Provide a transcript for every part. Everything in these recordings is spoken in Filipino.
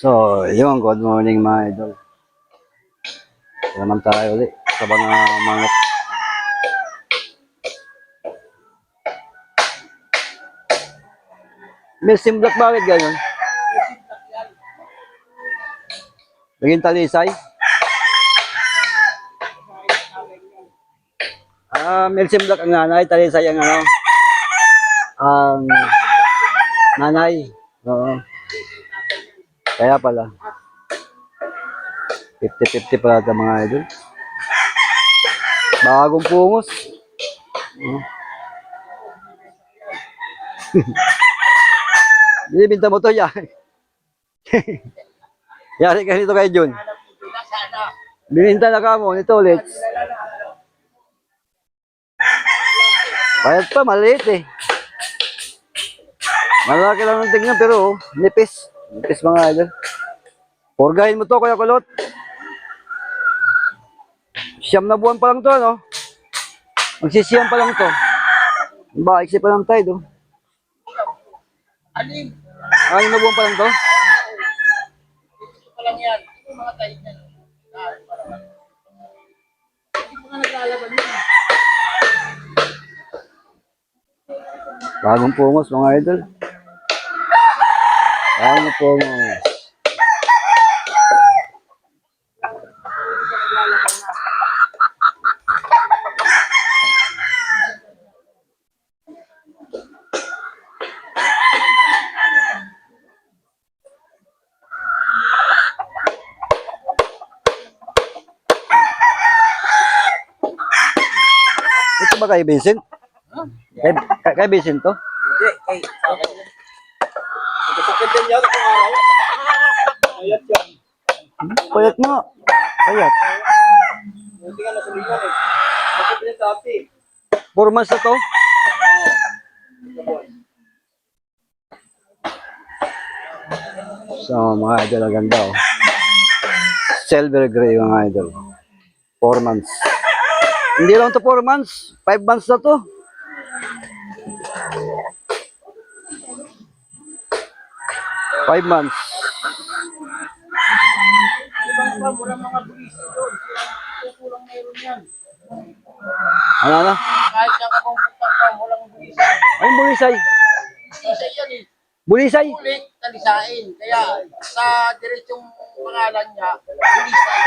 So, yun, good morning mga idol. Naman tayo ulit sa mga manok. Milsim Black, bakit ganyan? Naging talisay? Milsim Black ang nanay, talisay ang ano? Ang nanay. Oo. Kaya pala. 50-50 pala ito mga idol. Bagong pungos. Binibinta mo to, yari. Yari ka nito kay Jun. Binibinta na ka mo nito ulit. Bayad pa, maliit eh. Malaki lang ng tignan pero nipis. Nipis mga idol. Purgahin mo to, Kuya Kulot. 9 na buwan pa lang to, ano? Magsisiyam pa lang to. Ba, iksi pa lang tayo, do. Anim. 6 na buwan pa lang to. Ito pa lang yan. Ito mga tayo niyan. Hindi mo nga naglalaban yun. Bagong pungos mga idol. Bagong pungos. Ito ba kay Vincent? Kay Vincent to? Hindi, kay. Nagkasakit din yan itong araw. Ayat yan. Payat mo. Payat. Buti nga nasa liwan eh. Sakit din dati. 4 months na to. So mga idol, ang ganda oh. Silver gray mga idol. 4 months. Hindi lang to 4 months. 5 months na to. Five months. Ibang pa, walang mga buwisi doon. Kukulang meron yan. Ano? Kahit siya kakumputan pa, walang buwisi. Ay, bulisay. Buwisi yan eh. Bulisay. Ulit, talisain. Kaya sa diretsong pangalan niya, bulisay.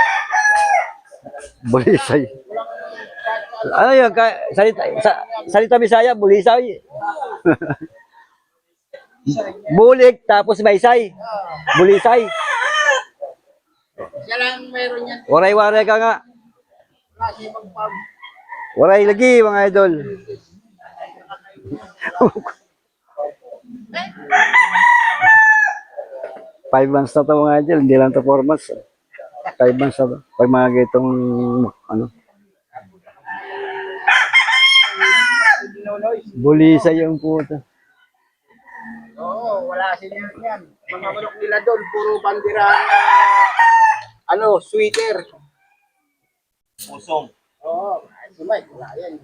Bulisay. Walang kahit Ano yun? Salita Bisaya, bulisay. Bulik, tapos baysay. Bulisay. siya lang meron yan. Waray-waray ka nga. Kasi magpag Waray lagi mga idol. Five months na to mga idol, hindi lang to 4 months. 5 months na to. Pag mga gitong, ano, bulisay yung puto. Oo, wala sila yan. Mga manok nila doon, puro bandirahan na, sweater. Pusong. Oo, sumay, wala yan.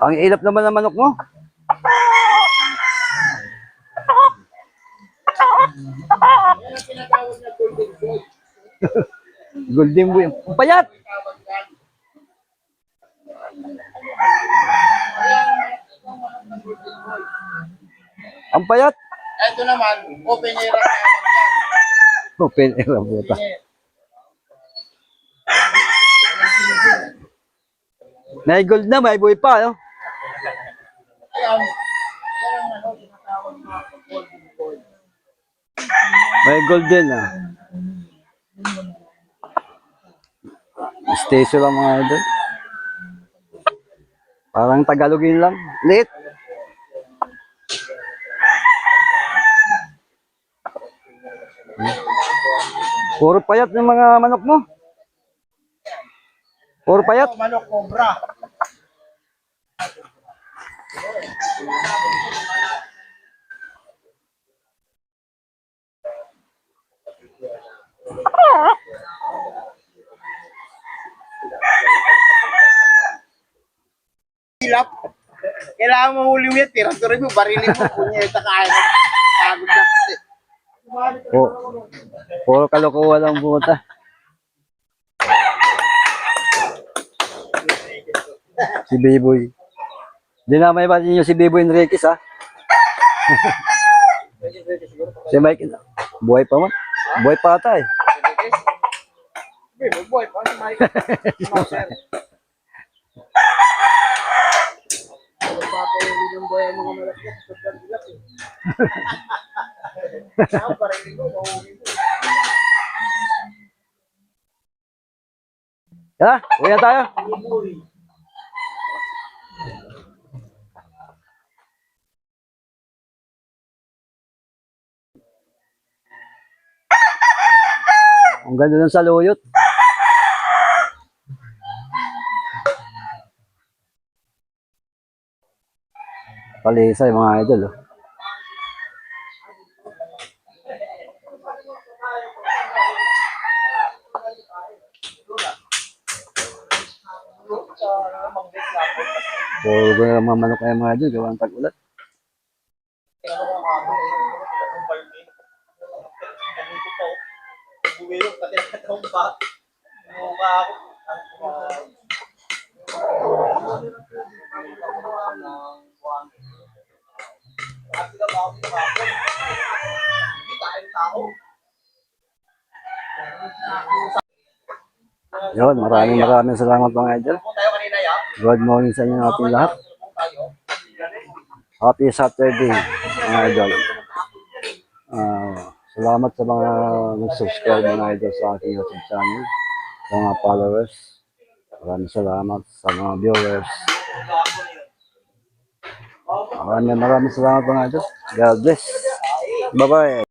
Ang ilap naman ng manok mo. Yan ang tinatawag na golden boy. Golden boy. Ang payat! Ang payat! Ito naman, open air ang tawag yan. Open air ang puta. May gold na, may boy pa, no? Ayan, yan ang tinatawag na golden boy. May golden, ah. Station lang mga idol. Parang Tagalogin lang. Lit. Puro payat ng mga manok mo. Puro payat. Ito, manok cobra. Hilap. Kailangan mo huli mo yan, tira-tira mo, barilin mo, punyeta kaya ka. Pagod na kasi. Oh, puro kalokohan lang pumunta. Si Biboy. Dinamay ba ninyo si Biboy Enriquez, ha? Si Mike, buhay pa man. Buhay pa ata eh. Boy, paano Mike? Master. Papahuli ng boy ang mga malakit. Sobrang bigat eh. Ako, barilin mo, mahuli mo. Ha? Uwi na tayo. Ang ganda ng saluyot. Palisay mga idol. Oh. Puro ko na lang mga manok ay mga idol. Gawang tag-ulat. Yun, maraming salamat mga idol. Good morning sa inyo natin lahat. Happy Saturday mga idol. Salamat sa mga nag-subscribe mga idol sa aking YouTube channel. Sa mga followers. Maraming salamat sa mga viewers. Maraming salamat mga idol. God bless. Bye-bye.